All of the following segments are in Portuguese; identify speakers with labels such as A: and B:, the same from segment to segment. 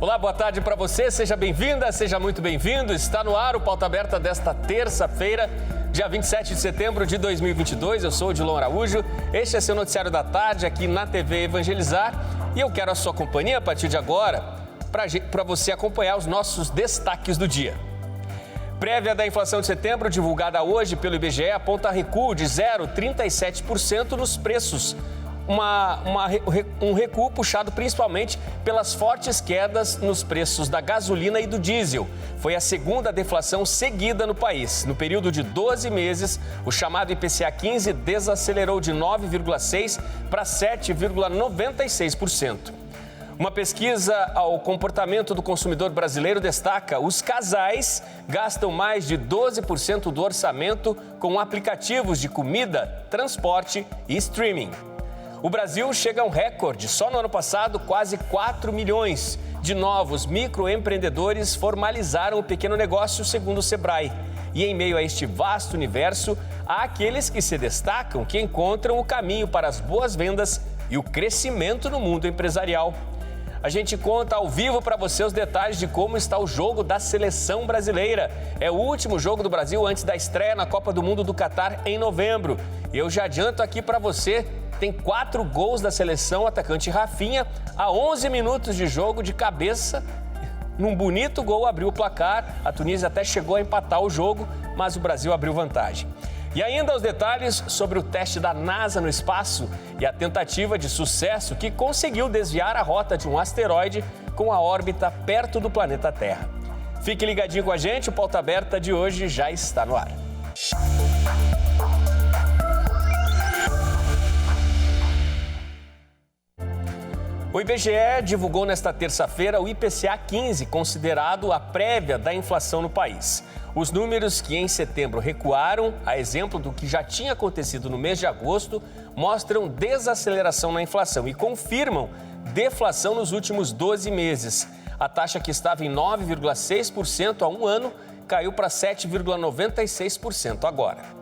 A: Olá, boa tarde para você, seja bem-vinda, seja muito bem-vindo. Está no ar o Pauta Aberta desta terça-feira, dia 27 de setembro de 2022. Eu sou o Odilon Araújo, este é seu noticiário da tarde aqui na TV Evangelizar e eu quero a sua companhia a partir de agora para você acompanhar os nossos destaques do dia. Prévia da inflação de setembro, divulgada hoje pelo IBGE, aponta recuo de 0,37% nos preços. Um recuo puxado principalmente pelas fortes quedas nos preços da gasolina e do diesel. Foi a segunda deflação seguida no país. No período de 12 meses, o chamado IPCA 15 desacelerou de 9,6% para 7,96%. Uma pesquisa ao comportamento do consumidor brasileiro destaca: os casais gastam mais de 12% do orçamento com aplicativos de comida, transporte e streaming. O Brasil chega a um recorde. Só no ano passado, quase 4 milhões de novos microempreendedores formalizaram o pequeno negócio, segundo o Sebrae. E em meio a este vasto universo, há aqueles que se destacam, que encontram o caminho para as boas vendas e o crescimento no mundo empresarial. A gente conta ao vivo para você os detalhes de como está o jogo da seleção brasileira. É o último jogo do Brasil antes da estreia na Copa do Mundo do Catar em novembro. Eu já adianto aqui para você, tem 4 gols da seleção, o atacante Rafinha, a 11 minutos de jogo de cabeça. Num bonito gol abriu o placar, a Tunísia até chegou a empatar o jogo, mas o Brasil abriu vantagem. E ainda os detalhes sobre o teste da NASA no espaço e a tentativa de sucesso que conseguiu desviar a rota de um asteroide com a órbita perto do planeta Terra. Fique ligadinho com a gente, o Pauta Aberta de hoje já está no ar. O IBGE divulgou nesta terça-feira o IPCA 15, considerado a prévia da inflação no país. Os números que em setembro recuaram, a exemplo do que já tinha acontecido no mês de agosto, mostram desaceleração na inflação e confirmam deflação nos últimos 12 meses. A taxa que estava em 9,6% há um ano caiu para 7,96% agora.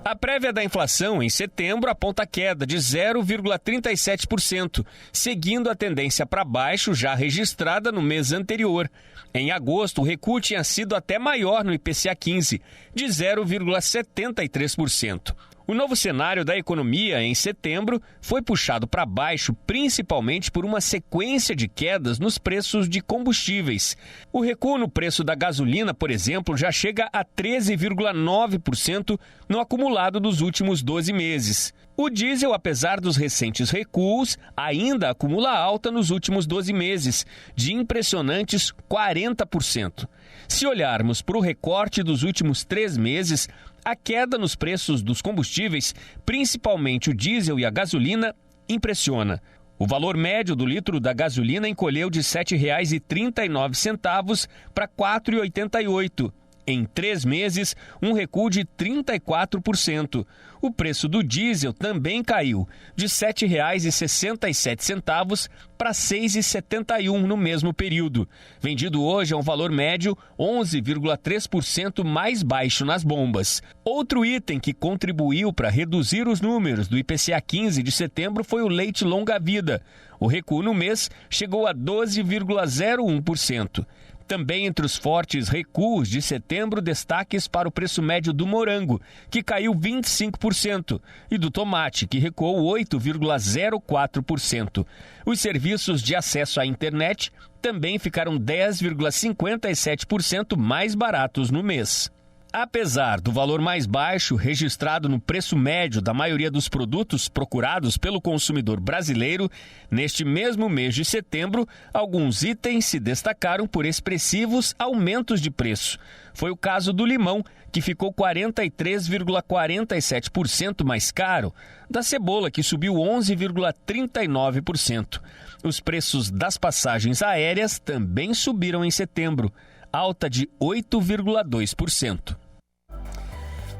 A: A prévia da inflação em setembro aponta queda de 0,37%, seguindo a tendência para baixo já registrada no mês anterior. Em agosto, o recuo tinha sido até maior no IPCA 15, de 0,73%. O novo cenário da economia em setembro foi puxado para baixo principalmente por uma sequência de quedas nos preços de combustíveis. O recuo no preço da gasolina, por exemplo, já chega a 13,9% no acumulado dos últimos 12 meses. O diesel, apesar dos recentes recuos, ainda acumula alta nos últimos 12 meses, de impressionantes 40%. Se olharmos para o recorte dos últimos 3 meses, a queda nos preços dos combustíveis, principalmente o diesel e a gasolina, impressiona. O valor médio do litro da gasolina encolheu de R$ 7,39 para R$ 4,88. Em 3 meses, um recuo de 34%. O preço do diesel também caiu, de R$ 7,67 para R$ 6,71 no mesmo período. Vendido hoje a um valor médio 11,3% mais baixo nas bombas. Outro item que contribuiu para reduzir os números do IPCA 15 de setembro foi o leite longa-vida. O recuo no mês chegou a 12,01%. Também entre os fortes recuos de setembro, destaques para o preço médio do morango, que caiu 25%, e do tomate, que recuou 8,04%. Os serviços de acesso à internet também ficaram 10,57% mais baratos no mês. Apesar do valor mais baixo registrado no preço médio da maioria dos produtos procurados pelo consumidor brasileiro, neste mesmo mês de setembro, alguns itens se destacaram por expressivos aumentos de preço. Foi o caso do limão, que ficou 43,47% mais caro, da cebola, que subiu 11,39%. Os preços das passagens aéreas também subiram em setembro, alta de 8,2%.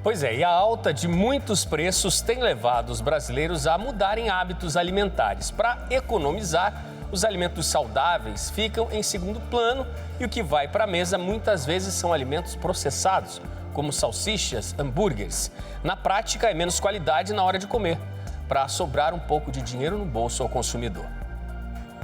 A: Pois é, e a alta de muitos preços tem levado os brasileiros a mudarem hábitos alimentares. Para economizar, os alimentos saudáveis ficam em segundo plano e o que vai para a mesa muitas vezes são alimentos processados, como salsichas, hambúrgueres. Na prática, é menos qualidade na hora de comer, para sobrar um pouco de dinheiro no bolso ao consumidor.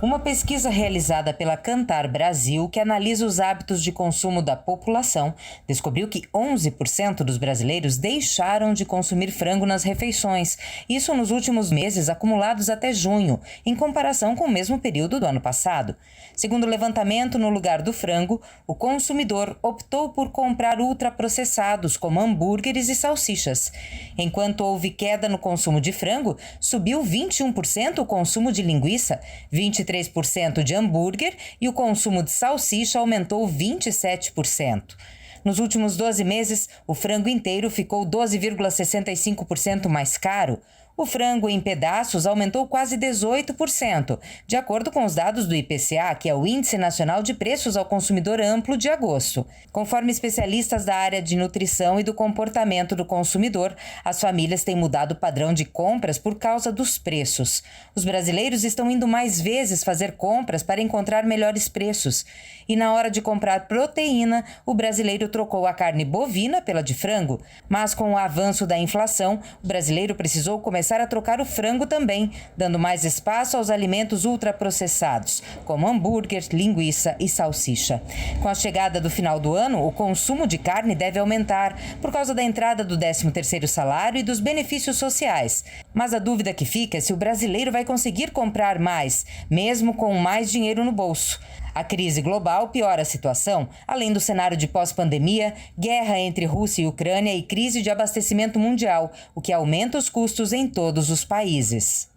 B: Uma pesquisa realizada pela Kantar Brasil, que analisa os hábitos de consumo da população, descobriu que 11% dos brasileiros deixaram de consumir frango nas refeições. Isso nos últimos meses, acumulados até junho, em comparação com o mesmo período do ano passado. Segundo o levantamento, no lugar do frango, o consumidor optou por comprar ultraprocessados, como hambúrgueres e salsichas. Enquanto houve queda no consumo de frango, subiu 21% o consumo de linguiça, 23% de hambúrguer e o consumo de salsicha aumentou 27%. Nos últimos 12 meses, o frango inteiro ficou 12,65% mais caro. O frango em pedaços aumentou quase 18%, de acordo com os dados do IPCA, que é o Índice Nacional de Preços ao Consumidor Amplo de agosto. Conforme especialistas da área de nutrição e do comportamento do consumidor, as famílias têm mudado o padrão de compras por causa dos preços. Os brasileiros estão indo mais vezes fazer compras para encontrar melhores preços. E na hora de comprar proteína, o brasileiro trocou a carne bovina pela de frango. Mas com o avanço da inflação, o brasileiro precisou começar a trocar o frango também, dando mais espaço aos alimentos ultraprocessados, como hambúrguer, linguiça e salsicha. Com a chegada do final do ano, o consumo de carne deve aumentar por causa da entrada do 13º salário e dos benefícios sociais. Mas a dúvida que fica é se o brasileiro vai conseguir comprar mais, mesmo com mais dinheiro no bolso. A crise global piora a situação, além do cenário de pós-pandemia, guerra entre Rússia e Ucrânia e crise de abastecimento mundial, o que aumenta os custos em todos os países.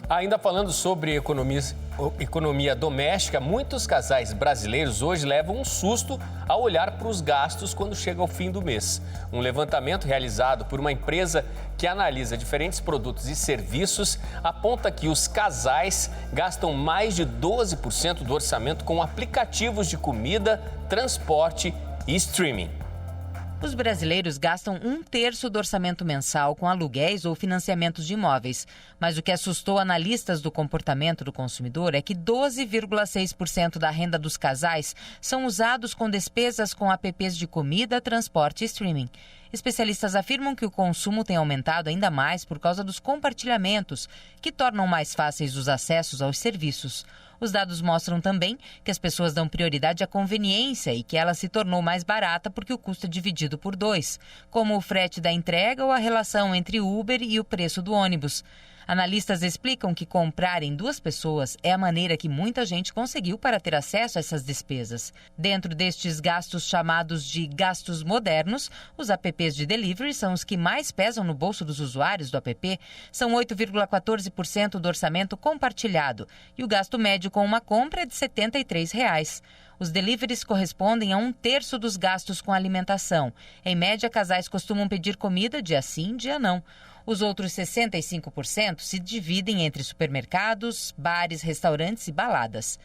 A: Ainda falando sobre economia doméstica, muitos casais brasileiros hoje levam um susto ao olhar para os gastos quando chega ao fim do mês. Um levantamento realizado por uma empresa que analisa diferentes produtos e serviços aponta que os casais gastam mais de 12% do orçamento com aplicativos de comida, transporte e streaming.
B: Os brasileiros gastam 1/3 do orçamento mensal com aluguéis ou financiamentos de imóveis. Mas o que assustou analistas do comportamento do consumidor é que 12,6% da renda dos casais são usados com despesas com apps de comida, transporte e streaming. Especialistas afirmam que o consumo tem aumentado ainda mais por causa dos compartilhamentos, que tornam mais fáceis os acessos aos serviços. Os dados mostram também que as pessoas dão prioridade à conveniência e que ela se tornou mais barata porque o custo é dividido por 2, como o frete da entrega ou a relação entre o Uber e o preço do ônibus. Analistas explicam que comprar em 2 pessoas é a maneira que muita gente conseguiu para ter acesso a essas despesas. Dentro destes gastos chamados de gastos modernos, os apps de delivery são os que mais pesam no bolso dos usuários do app. São 8,14% do orçamento compartilhado e o gasto médio com uma compra é de R$ 73. Os deliveries correspondem a 1/3 dos gastos com alimentação. Em média, casais costumam pedir comida dia sim, dia não. Os outros 65% se dividem entre supermercados, bares, restaurantes e baladas.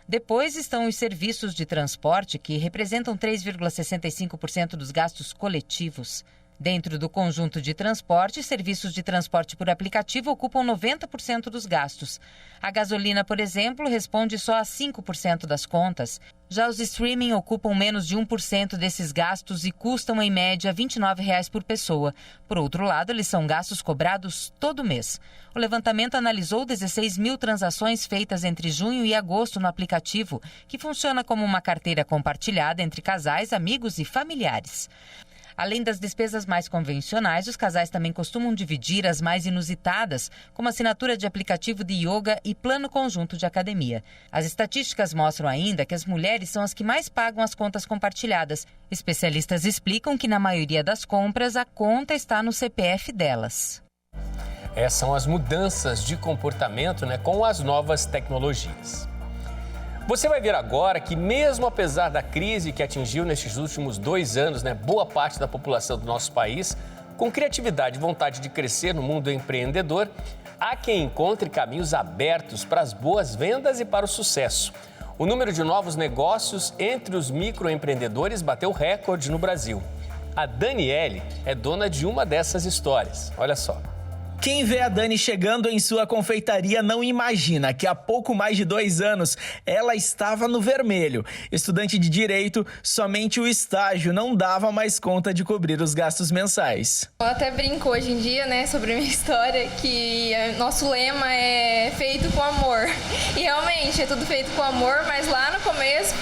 B: Depois estão os serviços de transporte, que representam 3,65% dos gastos coletivos. Dentro do conjunto de transporte, serviços de transporte por aplicativo ocupam 90% dos gastos. A gasolina, por exemplo, responde só a 5% das contas. Já os streaming ocupam menos de 1% desses gastos e custam, em média, R$ 29 por pessoa. Por outro lado, eles são gastos cobrados todo mês. O levantamento analisou 16 mil transações feitas entre junho e agosto no aplicativo, que funciona como uma carteira compartilhada entre casais, amigos e familiares. Além das despesas mais convencionais, os casais também costumam dividir as mais inusitadas, como assinatura de aplicativo de yoga e plano conjunto de academia. As estatísticas mostram ainda que as mulheres são as que mais pagam as contas compartilhadas. Especialistas explicam que, na maioria das compras, a conta está no CPF delas.
A: São as mudanças de comportamento, com as novas tecnologias. Você vai ver agora que, mesmo apesar da crise que atingiu nestes últimos 2 anos, boa parte da população do nosso país, com criatividade e vontade de crescer no mundo empreendedor, há quem encontre caminhos abertos para as boas vendas e para o sucesso. O número de novos negócios entre os microempreendedores bateu recorde no Brasil. A Daniele é dona de uma dessas histórias. Olha só.
C: Quem vê a Dani chegando em sua confeitaria não imagina que há pouco mais de 2 anos ela estava no vermelho. Estudante de Direito, somente o estágio não dava mais conta de cobrir os gastos mensais.
D: Eu até brinco hoje em dia, né, sobre a minha história, que nosso lema é feito com amor. E realmente é tudo feito com amor, mas lá no começo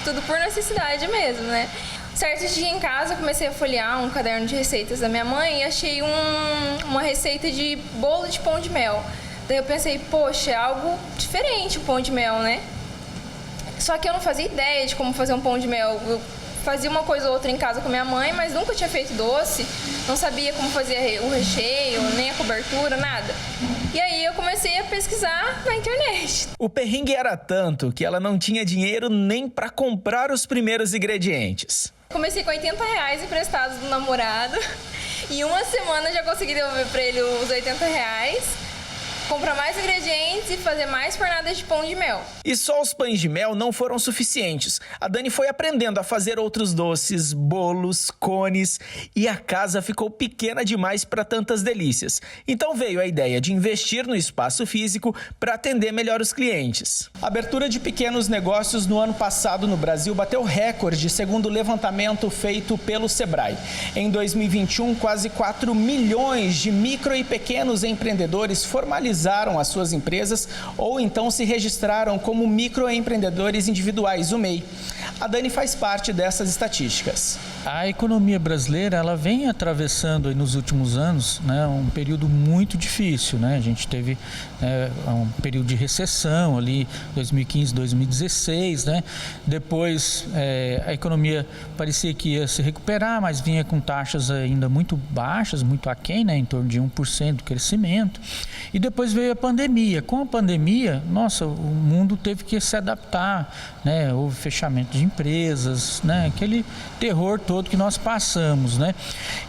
D: tudo por necessidade mesmo, né? Certo dia em casa, eu comecei a folhear um caderno de receitas da minha mãe e achei uma receita de bolo de pão de mel. Daí eu pensei, poxa, é algo diferente o pão de mel, né? Só que eu não fazia ideia de como fazer um pão de mel. Eu fazia uma coisa ou outra em casa com minha mãe, mas nunca tinha feito doce. Não sabia como fazer o recheio, nem a cobertura, nada. E aí eu comecei a pesquisar na internet.
C: O perrengue era tanto que ela não tinha dinheiro nem para comprar os primeiros ingredientes.
D: Comecei com R$80 emprestados do namorado e uma semana já consegui devolver para ele os R$80, comprar mais ingredientes e fazer mais fornadas de pão de mel.
C: E só os pães de mel não foram suficientes. A Dani foi aprendendo a fazer outros doces, bolos, cones e a casa ficou pequena demais para tantas delícias. Então veio a ideia de investir no espaço físico para atender melhor os clientes. A abertura de pequenos negócios no ano passado no Brasil bateu recorde, segundo o levantamento feito pelo Sebrae. Em 2021, quase 4 milhões de micro e pequenos empreendedores formalizaram as suas empresas ou então se registraram como microempreendedores individuais, o MEI. A Dani faz parte dessas estatísticas.
E: A economia brasileira ela vem atravessando aí nos últimos anos, né, um período muito difícil, né? A gente teve um período de recessão ali, 2015, 2016, né? Depois a economia parecia que ia se recuperar, mas vinha com taxas ainda muito baixas, muito aquém, né, em torno de 1% de crescimento. E depois veio a pandemia. Com a pandemia, nossa, o mundo teve que se adaptar, né? Houve fechamento de empresas, né? Aquele terror todo que nós passamos, né?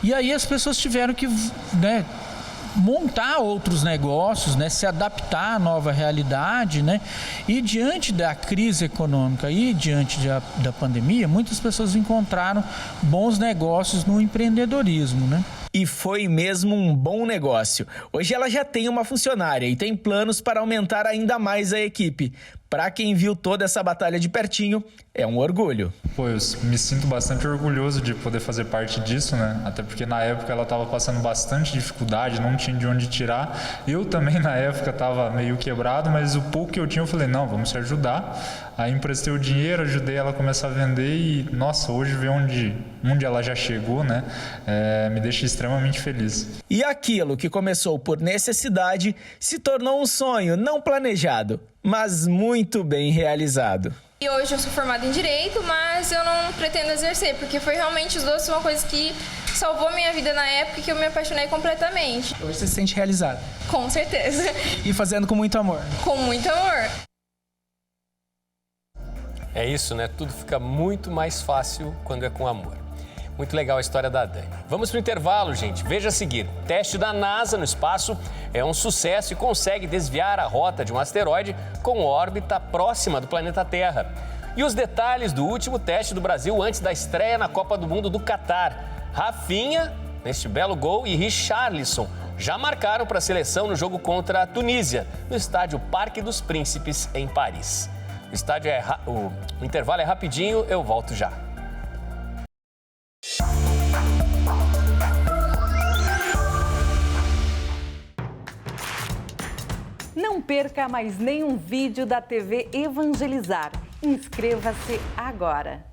E: E aí as pessoas tiveram que, né, montar outros negócios, né, se adaptar à nova realidade, né? E diante da crise econômica e diante da pandemia, muitas pessoas encontraram bons negócios no empreendedorismo, né?
C: E foi mesmo um bom negócio. Hoje ela já tem uma funcionária e tem planos para aumentar ainda mais a equipe. Para quem viu toda essa batalha de pertinho, é um orgulho.
F: Pô, eu me sinto bastante orgulhoso de poder fazer parte disso, né? Até porque na época ela estava passando bastante dificuldade, não tinha de onde tirar. Eu também na época estava meio quebrado, mas o pouco que eu tinha eu falei, não, vamos se ajudar. Aí emprestei o dinheiro, ajudei ela a começar a vender e, nossa, hoje ver onde ela já chegou, né? Me deixa extremamente feliz.
C: E aquilo que começou por necessidade se tornou um sonho não planejado, mas muito bem realizado.
D: E hoje eu sou formada em Direito, mas eu não pretendo exercer, porque foi realmente os doces uma coisa que salvou minha vida na época que eu me apaixonei completamente.
C: Hoje você se sente realizada?
D: Com certeza.
C: E fazendo com muito amor?
D: Com muito amor.
A: É isso, né? Tudo fica muito mais fácil quando é com amor. Muito legal a história da Dani. Vamos para o intervalo, gente. Veja a seguir. Teste da NASA no espaço é um sucesso e consegue desviar a rota de um asteroide com órbita próxima do planeta Terra. E os detalhes do último teste do Brasil antes da estreia na Copa do Mundo do Catar. Rafinha, neste belo gol, e Richarlison já marcaram para a seleção no jogo contra a Tunísia, no estádio Parque dos Príncipes, em Paris. O intervalo é rapidinho, eu volto já.
G: Não perca mais nenhum vídeo da TV Evangelizar. Inscreva-se agora.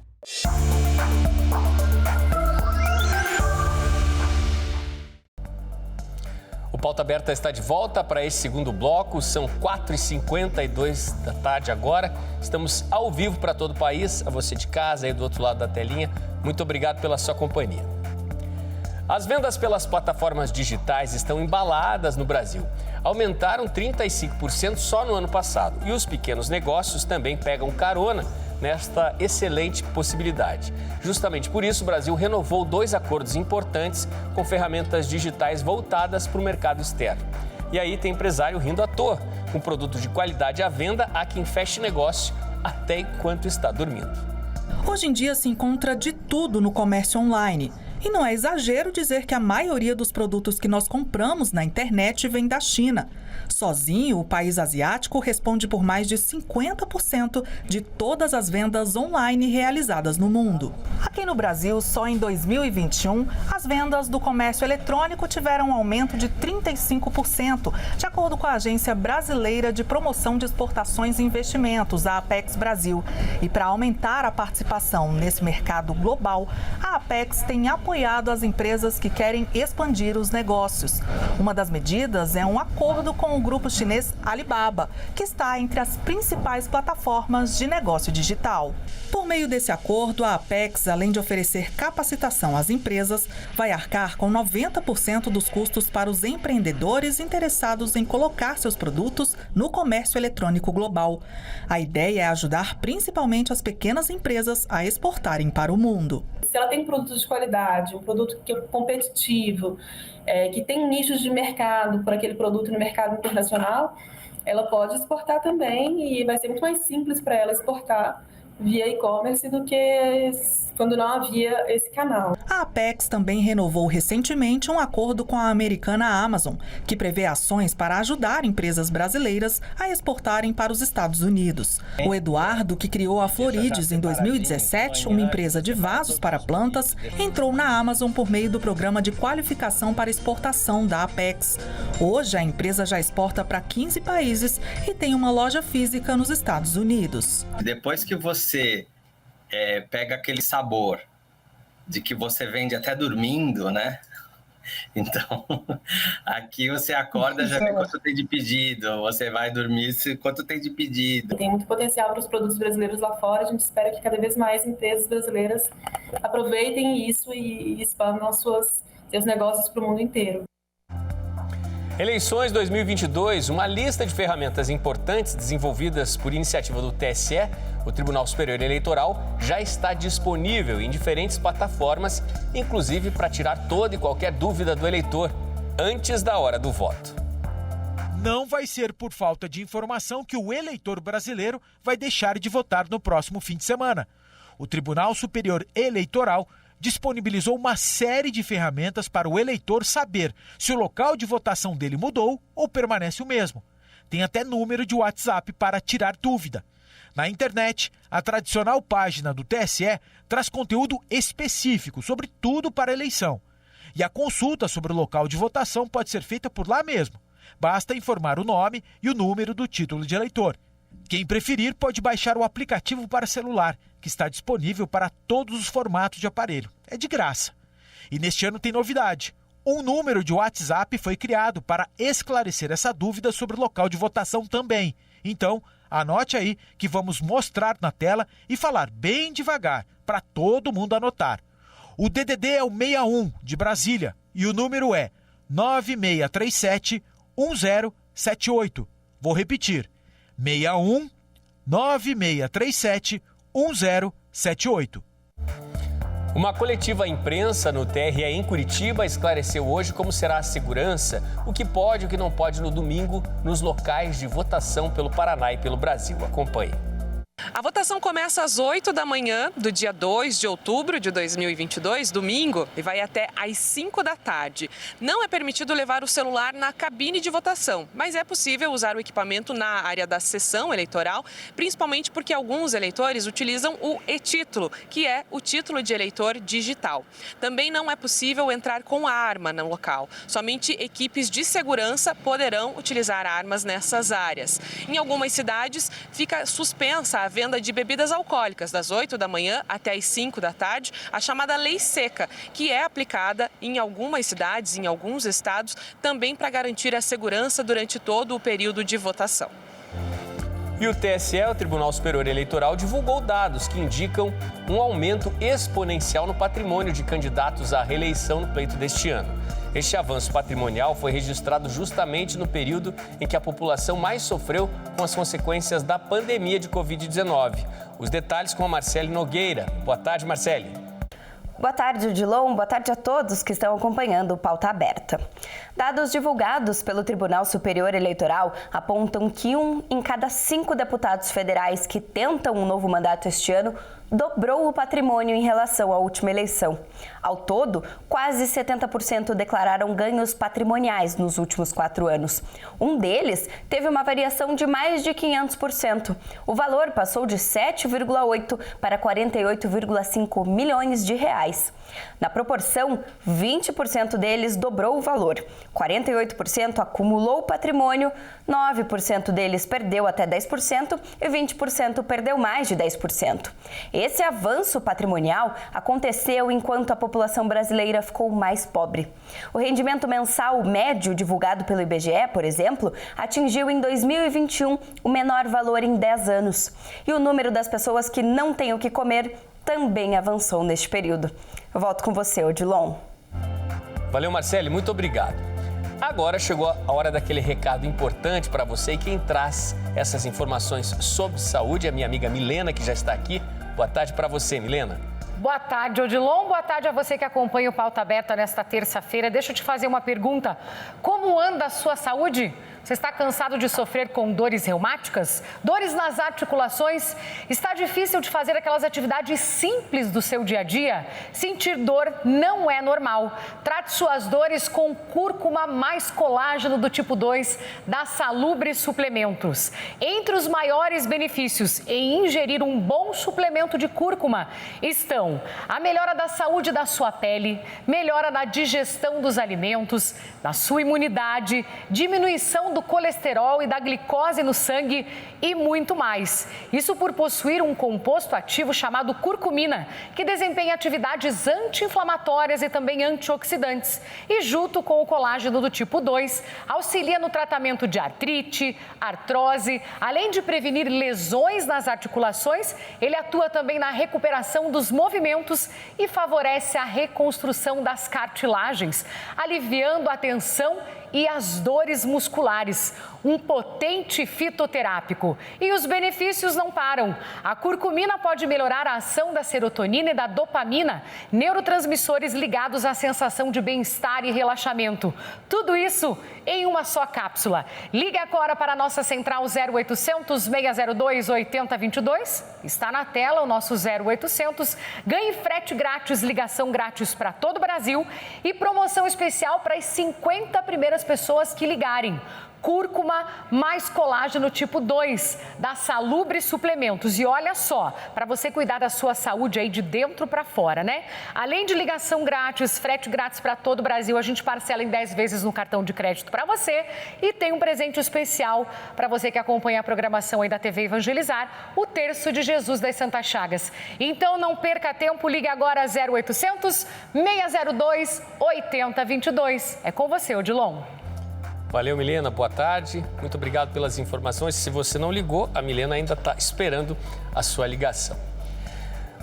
A: O Pauta Aberta está de volta para esse segundo bloco. São 4h52 da tarde agora. Estamos ao vivo para todo o país. A você de casa, aí do outro lado da telinha, muito obrigado pela sua companhia. As vendas pelas plataformas digitais estão embaladas no Brasil. Aumentaram 35% só no ano passado. E os pequenos negócios também pegam carona nesta excelente possibilidade. Justamente por isso, o Brasil renovou 2 acordos importantes com ferramentas digitais voltadas para o mercado externo. E aí tem empresário rindo à toa. Com produto de qualidade à venda, há quem feche negócio até enquanto está dormindo.
H: Hoje em dia se encontra de tudo no comércio online. E não é exagero dizer que a maioria dos produtos que nós compramos na internet vem da China. Sozinho, o país asiático responde por mais de 50% de todas as vendas online realizadas no mundo. Aqui no Brasil, só em 2021, as vendas do comércio eletrônico tiveram um aumento de 35%, de acordo com a Agência Brasileira de Promoção de Exportações e Investimentos, a Apex Brasil. E para aumentar a participação nesse mercado global, a Apex tem apoiado as empresas que querem expandir os negócios. Uma das medidas é um acordo com o grupo chinês Alibaba, que está entre as principais plataformas de negócio digital. Por meio desse acordo, a Apex, além de oferecer capacitação às empresas, vai arcar com 90% dos custos para os empreendedores interessados em colocar seus produtos no comércio eletrônico global. A ideia é ajudar principalmente as pequenas empresas a exportarem para o mundo.
I: Se ela tem produtos de qualidade, um produto que é competitivo, que tem nichos de mercado por aquele produto no mercado internacional, ela pode exportar também e vai ser muito mais simples para ela exportar via e-commerce do que quando não havia esse canal.
H: A Apex também renovou recentemente um acordo com a americana Amazon, que prevê ações para ajudar empresas brasileiras a exportarem para os Estados Unidos. O Eduardo, que criou a Florides em 2017, uma empresa de vasos para plantas, entrou na Amazon por meio do programa de qualificação para exportação da Apex. Hoje, a empresa já exporta para 15 países e tem uma loja física nos Estados Unidos.
J: Depois que você pega aquele sabor de que você vende até dormindo, né? Então, aqui você acorda, já vê quanto tem de pedido, você vai dormir, quanto tem de pedido.
I: Tem muito potencial para os produtos brasileiros lá fora, a gente espera que cada vez mais empresas brasileiras aproveitem isso e expandam seus negócios para o mundo inteiro.
A: Eleições 2022, uma lista de ferramentas importantes desenvolvidas por iniciativa do TSE, o Tribunal Superior Eleitoral, já está disponível em diferentes plataformas, inclusive para tirar toda e qualquer dúvida do eleitor antes da hora do voto.
K: Não vai ser por falta de informação que o eleitor brasileiro vai deixar de votar no próximo fim de semana. O Tribunal Superior Eleitoral disponibilizou uma série de ferramentas para o eleitor saber se o local de votação dele mudou ou permanece o mesmo. Tem até número de WhatsApp para tirar dúvida. Na internet, a tradicional página do TSE traz conteúdo específico sobre tudo para a eleição. E a consulta sobre o local de votação pode ser feita por lá mesmo. Basta informar o nome e o número do título de eleitor. Quem preferir pode baixar o aplicativo para celular, que está disponível para todos os formatos de aparelho. É de graça. E neste ano tem novidade. Um número de WhatsApp foi criado para esclarecer essa dúvida sobre o local de votação também. Então, anote aí que vamos mostrar na tela e falar bem devagar para todo mundo anotar. O DDD é o 61 de Brasília e o número é 9637-1078. Vou repetir. 61 9637 1078.
A: Uma coletiva à imprensa no TRE em Curitiba esclareceu hoje como será a segurança, o que pode e o que não pode no domingo nos locais de votação pelo Paraná e pelo Brasil. Acompanhe.
L: A votação começa às 8 da manhã do dia 2 de outubro de 2022, domingo, e vai até às 5 da tarde. Não é permitido levar o celular na cabine de votação, mas é possível usar o equipamento na área da sessão eleitoral, principalmente porque alguns eleitores utilizam o e-título, que é o título de eleitor digital. Também não é possível entrar com arma no local. Somente equipes de segurança poderão utilizar armas nessas áreas. Em algumas cidades, fica suspensa a venda de bebidas alcoólicas das 8 da manhã até as 5 da tarde, a chamada lei seca, que é aplicada em algumas cidades, em alguns estados, também para garantir a segurança durante todo o período de votação.
A: E o TSE, o Tribunal Superior Eleitoral, divulgou dados que indicam um aumento exponencial no patrimônio de candidatos à reeleição no pleito deste ano. Este avanço patrimonial foi registrado justamente no período em que a população mais sofreu com as consequências da pandemia de Covid-19. Os detalhes com a Marcele Nogueira. Boa tarde, Marcele.
M: Boa tarde, Odilon. Boa tarde a todos que estão acompanhando o Pauta Aberta. Dados divulgados pelo Tribunal Superior Eleitoral apontam que 1 em cada 5 deputados federais que tentam um novo mandato este ano dobrou o patrimônio em relação à última eleição. Ao todo, quase 70% declararam ganhos patrimoniais nos últimos 4 anos. Um deles teve uma variação de mais de 500%. O valor passou de 7,8 para 48,5 milhões de reais. Na proporção, 20% deles dobrou o valor, 48% acumulou patrimônio, 9% deles perdeu até 10% e 20% perdeu mais de 10%. Esse avanço patrimonial aconteceu enquanto a população brasileira ficou mais pobre. O rendimento mensal médio divulgado pelo IBGE, por exemplo, atingiu em 2021 o menor valor em 10 anos. E o número das pessoas que não têm o que comer também avançou neste período. Eu volto com você, Odilon.
A: Valeu, Marcele, muito obrigado. Agora chegou a hora daquele recado importante para você, e quem traz essas informações sobre saúde é a minha amiga Milena, que já está aqui. Boa tarde para você, Milena.
N: Boa tarde, Odilon. Boa tarde a você que acompanha o Pauta Aberta nesta terça-feira. Deixa eu te fazer uma pergunta. Como anda a sua saúde? Você está cansado de sofrer com dores reumáticas? Dores nas articulações? Está difícil de fazer aquelas atividades simples do seu dia a dia? Sentir dor não é normal. Trate suas dores com cúrcuma mais colágeno do tipo 2 da Salubre Suplementos. Entre os maiores benefícios em ingerir um bom suplemento de cúrcuma estão a melhora da saúde da sua pele, melhora da digestão dos alimentos, da sua imunidade, diminuição do colesterol e da glicose no sangue e muito mais. Isso por possuir um composto ativo chamado curcumina, que desempenha atividades anti-inflamatórias e também antioxidantes. E junto com o colágeno do tipo 2, auxilia no tratamento de artrite, artrose, além de prevenir lesões nas articulações, ele atua também na recuperação dos movimentos e favorece a reconstrução das cartilagens, aliviando a tensão e as dores musculares. Um potente fitoterápico. E os benefícios não param. A curcumina pode melhorar a ação da serotonina e da dopamina, neurotransmissores ligados à sensação de bem-estar e relaxamento. Tudo isso em uma só cápsula. Ligue agora para a nossa central 0800 602 8022. Está na tela o nosso 0800. Ganhe frete grátis, ligação grátis para todo o Brasil e promoção especial para as 50 primeiras pessoas que ligarem. Cúrcuma mais colágeno tipo 2 da Salubre Suplementos. E olha só, para você cuidar da sua saúde aí de dentro para fora, né? Além de ligação grátis, frete grátis para todo o Brasil, a gente parcela em 10 vezes no cartão de crédito para você e tem um presente especial para você que acompanha a programação aí da TV Evangelizar, o Terço de Jesus das Santas Chagas. Então não perca tempo, ligue agora 0800 602 8022. É com você, Odilon.
A: Valeu, Milena. Boa tarde. Muito obrigado pelas informações. Se você não ligou, a Milena ainda está esperando a sua ligação.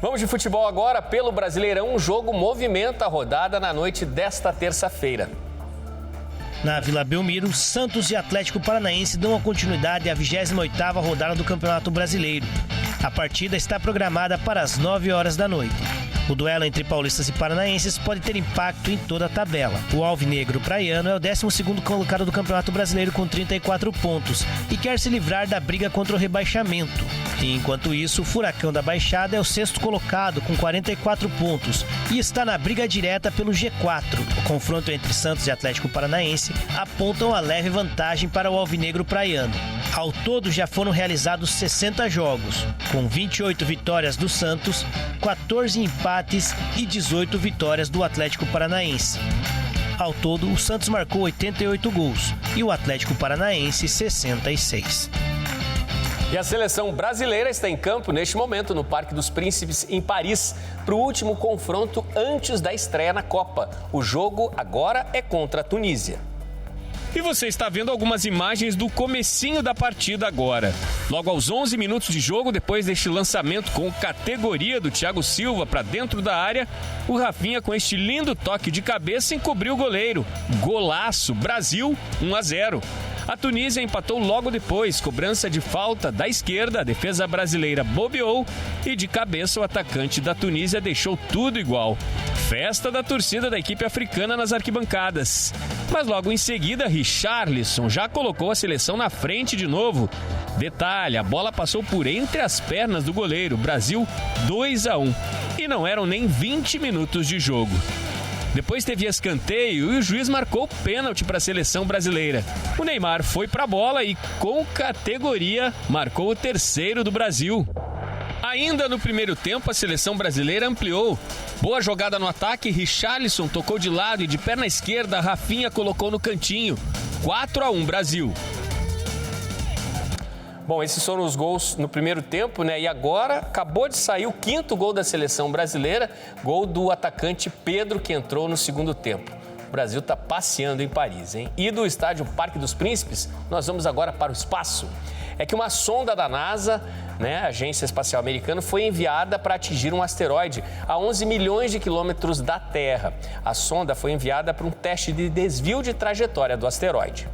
A: Vamos de futebol agora. Pelo Brasileirão, um jogo movimenta a rodada na noite desta terça-feira.
O: Na Vila Belmiro, Santos e Atlético Paranaense dão a continuidade à 28ª rodada do Campeonato Brasileiro. A partida está programada para as 9 horas da noite. O duelo entre paulistas e paranaenses pode ter impacto em toda a tabela. O alvinegro praiano é o 12º colocado do Campeonato Brasileiro com 34 pontos e quer se livrar da briga contra o rebaixamento. E enquanto isso, o Furacão da Baixada é o 6º colocado com 44 pontos e está na briga direta pelo G4. O confronto entre Santos e Atlético Paranaense aponta uma leve vantagem para o alvinegro praiano. Ao todo já foram realizados 60 jogos, com 28 vitórias do Santos, 14 empates e 18 vitórias do Atlético Paranaense. Ao todo, o Santos marcou 88 gols e o Atlético Paranaense 66.
A: E a seleção brasileira está em campo neste momento no Parque dos Príncipes, em Paris, para o último confronto antes da estreia na Copa. O jogo agora é contra a Tunísia.
P: E você está vendo algumas imagens do comecinho da partida agora. Logo aos 11 minutos de jogo, depois deste lançamento com categoria do Thiago Silva para dentro da área, o Rafinha com este lindo toque de cabeça encobriu o goleiro. Golaço, Brasil 1-0. A Tunísia empatou logo depois, cobrança de falta da esquerda, a defesa brasileira bobeou e de cabeça o atacante da Tunísia deixou tudo igual. Festa da torcida da equipe africana nas arquibancadas. Mas logo em seguida, Richarlison já colocou a seleção na frente de novo. Detalhe, a bola passou por entre as pernas do goleiro, Brasil 2-1. e não eram nem 20 minutos de jogo. Depois teve escanteio e o juiz marcou pênalti para a seleção brasileira. O Neymar foi para a bola e, com categoria, marcou o terceiro do Brasil. Ainda no primeiro tempo, a seleção brasileira ampliou. Boa jogada no ataque, Richarlison tocou de lado e de perna esquerda, Rafinha colocou no cantinho. 4-1 Brasil.
A: Bom, esses foram os gols no primeiro tempo, né? E agora acabou de sair o 5º gol da seleção brasileira, gol do atacante Pedro, que entrou no segundo tempo. O Brasil está passeando em Paris, hein? E do estádio Parque dos Príncipes, nós vamos agora para o espaço. É que uma sonda da NASA, né, a Agência Espacial Americana, foi enviada para atingir um asteroide a 11 milhões de quilômetros da Terra. A sonda foi enviada para um teste de desvio de trajetória do asteroide.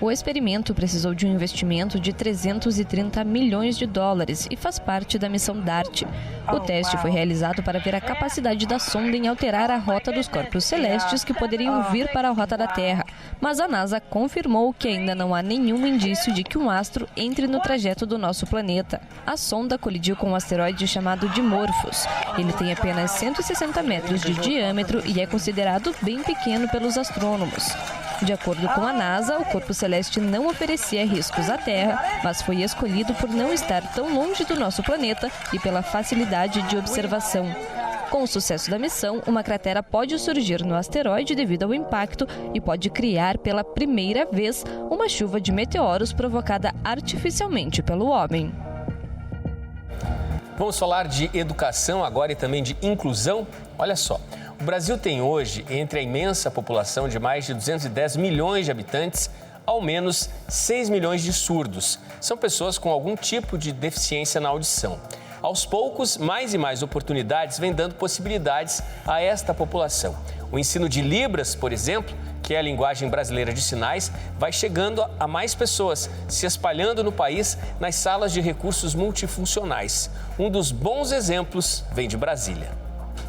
Q: O experimento precisou de um investimento de 330 milhões de dólares e faz parte da missão DART. O teste foi realizado para ver a capacidade da sonda em alterar a rota dos corpos celestes que poderiam vir para a rota da Terra. Mas a NASA confirmou que ainda não há nenhum indício de que um astro entre no trajeto do nosso planeta. A sonda colidiu com um asteroide chamado Dimorphos. Ele tem apenas 160 metros de diâmetro e é considerado bem pequeno pelos astrônomos. De acordo com a NASA, o corpo celeste não oferecia riscos à Terra, mas foi escolhido por não estar tão longe do nosso planeta e pela facilidade de observação. Com o sucesso da missão, uma cratera pode surgir no asteroide devido ao impacto e pode criar pela primeira vez uma chuva de meteoros provocada artificialmente pelo homem.
A: Vamos falar de educação agora e também de inclusão? Olha só. O Brasil tem hoje, entre a imensa população de mais de 210 milhões de habitantes, ao menos 6 milhões de surdos. São pessoas com algum tipo de deficiência na audição. Aos poucos, mais e mais oportunidades vêm dando possibilidades a esta população. O ensino de Libras, por exemplo, que é a linguagem brasileira de sinais, vai chegando a mais pessoas, se espalhando no país nas salas de recursos multifuncionais. Um dos bons exemplos vem de Brasília.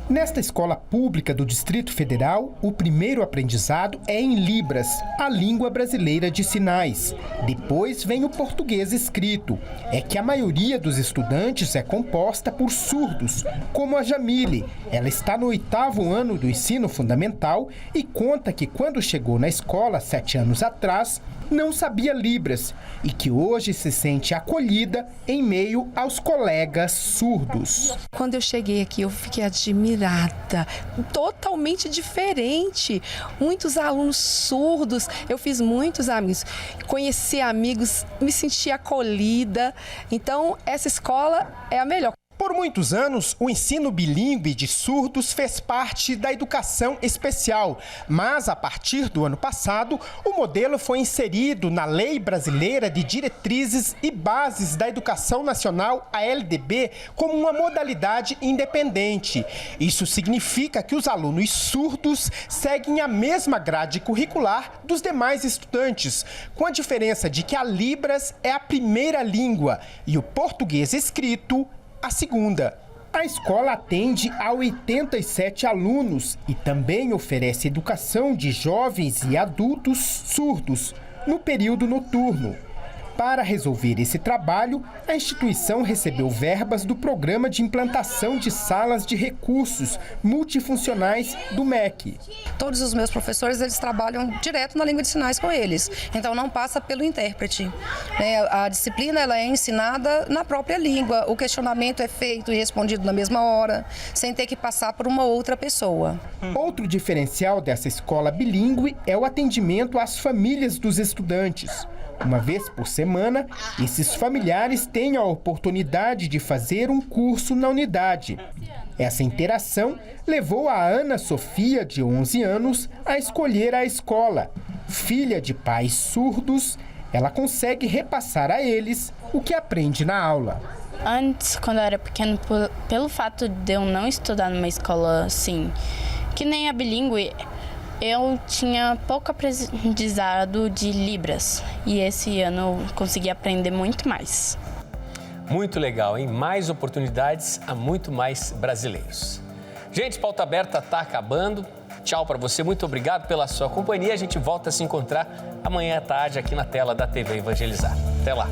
R: Nesta escola pública do Distrito Federal, o primeiro aprendizado é em Libras, a língua brasileira de sinais. Depois vem o português escrito. É que a maioria dos estudantes é composta por surdos, como a Jamile. Ela está no 8º ano do ensino fundamental e conta que quando chegou na escola 7 anos atrás, não sabia Libras e que hoje se sente acolhida em meio aos colegas surdos.
S: Quando eu cheguei aqui, eu fiquei admirada, totalmente diferente. Muitos alunos surdos, eu fiz muitos amigos, conheci amigos, me senti acolhida. Então, essa escola é a melhor.
R: Por muitos anos, o ensino bilíngue de surdos fez parte da educação especial, mas a partir do ano passado, o modelo foi inserido na Lei Brasileira de Diretrizes e Bases da Educação Nacional, a LDB, como uma modalidade independente. Isso significa que os alunos surdos seguem a mesma grade curricular dos demais estudantes, com a diferença de que a Libras é a primeira língua e o português escrito a segunda. A escola atende a 87 alunos e também oferece educação de jovens e adultos surdos no período noturno. Para resolver esse trabalho, a instituição recebeu verbas do Programa de Implantação de Salas de Recursos Multifuncionais do MEC.
T: Todos os meus professores, eles trabalham direto na língua de sinais com eles, então não passa pelo intérprete. A disciplina ela é ensinada na própria língua, o questionamento é feito e respondido na mesma hora, sem ter que passar por uma outra pessoa.
R: Outro diferencial dessa escola bilíngue é o atendimento às famílias dos estudantes. Uma vez por semana, esses familiares têm a oportunidade de fazer um curso na unidade. Essa interação levou a Ana Sofia, de 11 anos, a escolher a escola. Filha de pais surdos, ela consegue repassar a eles o que aprende na aula.
U: Antes, quando eu era pequeno, pelo fato de eu não estudar numa escola assim, que nem a bilíngue, eu tinha pouco aprendizado de Libras e esse ano eu consegui aprender muito mais.
A: Muito legal, hein? Mais oportunidades a muito mais brasileiros. Gente, Pauta Aberta está acabando. Tchau para você, muito obrigado pela sua companhia. A gente volta a se encontrar amanhã à tarde aqui na tela da TV Evangelizar. Até lá.